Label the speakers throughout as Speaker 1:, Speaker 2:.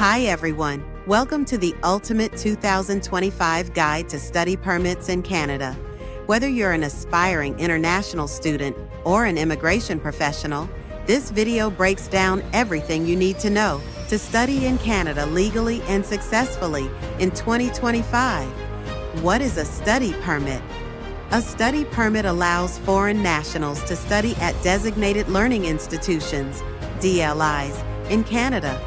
Speaker 1: Hi everyone, welcome to the Ultimate 2025 Guide to Study Permits in Canada. Whether you're an aspiring international student or an immigration professional, this video breaks down everything you need to know to study in Canada legally and successfully in 2025. What is a study permit? A study permit allows foreign nationals to study at designated learning institutions, DLIs, in Canada.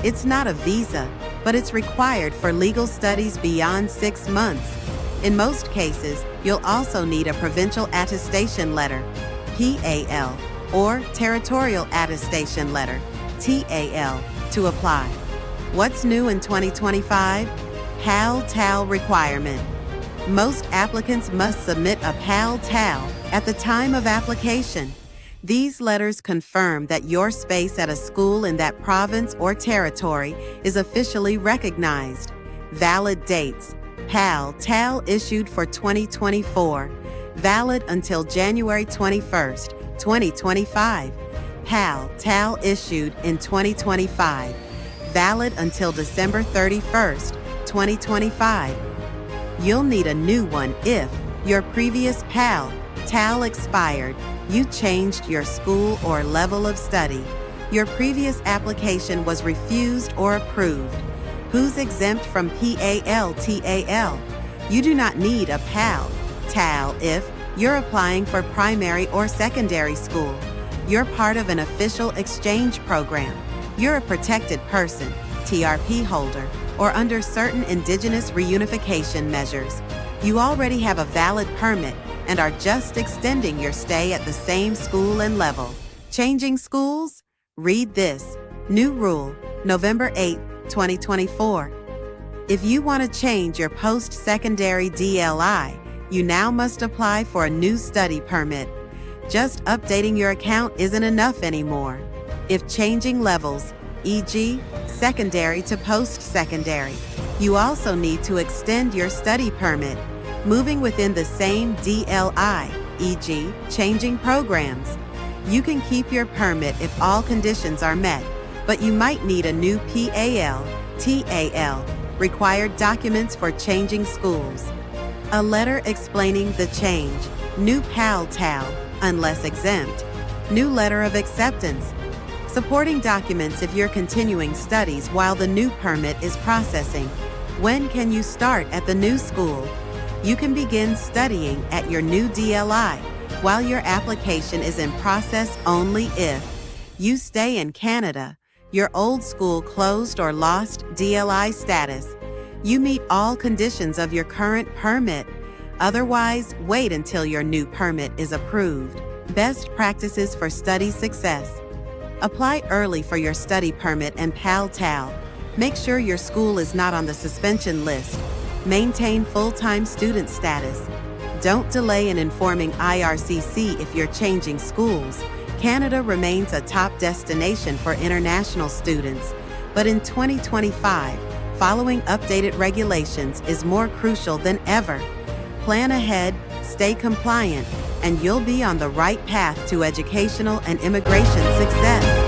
Speaker 1: It's not a visa, but it's required for legal studies beyond 6 months. In most cases, you'll also need a provincial attestation letter, PAL, or territorial attestation letter, TAL, to apply. What's new in 2025? PAL-TAL requirement. Most applicants must submit a PAL-TAL at the time of application. These letters confirm that your space at a school in that province or territory is officially recognized. Valid dates: PAL-TAL issued for 2024, valid until January 21st, 2025. PAL-TAL issued in 2025, valid until December 31st, 2025. You'll need a new one if your previous PAL-TAL expired, you changed your school or level of study, your previous application was refused or approved. Who's exempt from PAL-TAL? You do not need a PAL-TAL if you're applying for primary or secondary school. You're part of an official exchange program. You're a protected person, TRP holder, or under certain Indigenous reunification measures. You already have a valid permit and are just extending your stay at the same school and level. Changing schools? Read this. New rule, November 8, 2024. If you want to change your post-secondary DLI, you now must apply for a new study permit. Just updating your account isn't enough anymore. If changing levels, e.g., secondary to post-secondary, you also need to extend your study permit. Moving within the same DLI, e.g., changing programs. You can keep your permit if all conditions are met, but you might need a new PAL-TAL, required documents for changing schools. A letter explaining the change, new PAL-TAL, unless exempt. New letter of acceptance. Supporting documents if you're continuing studies while the new permit is processing. When can you start at the new school? You can begin studying at your new DLI while your application is in process only if you stay in Canada, your old school closed or lost DLI status, you meet all conditions of your current permit. Otherwise, wait until your new permit is approved. Best practices for study success. Apply early for your study permit and PAL-TAL. Make sure your school is not on the suspension list. Maintain full-time student status. Don't delay in informing IRCC if you're changing schools. Canada remains a top destination for international students, but in 2025, following updated regulations is more crucial than ever. Plan ahead, stay compliant, and you'll be on the right path to educational and immigration success.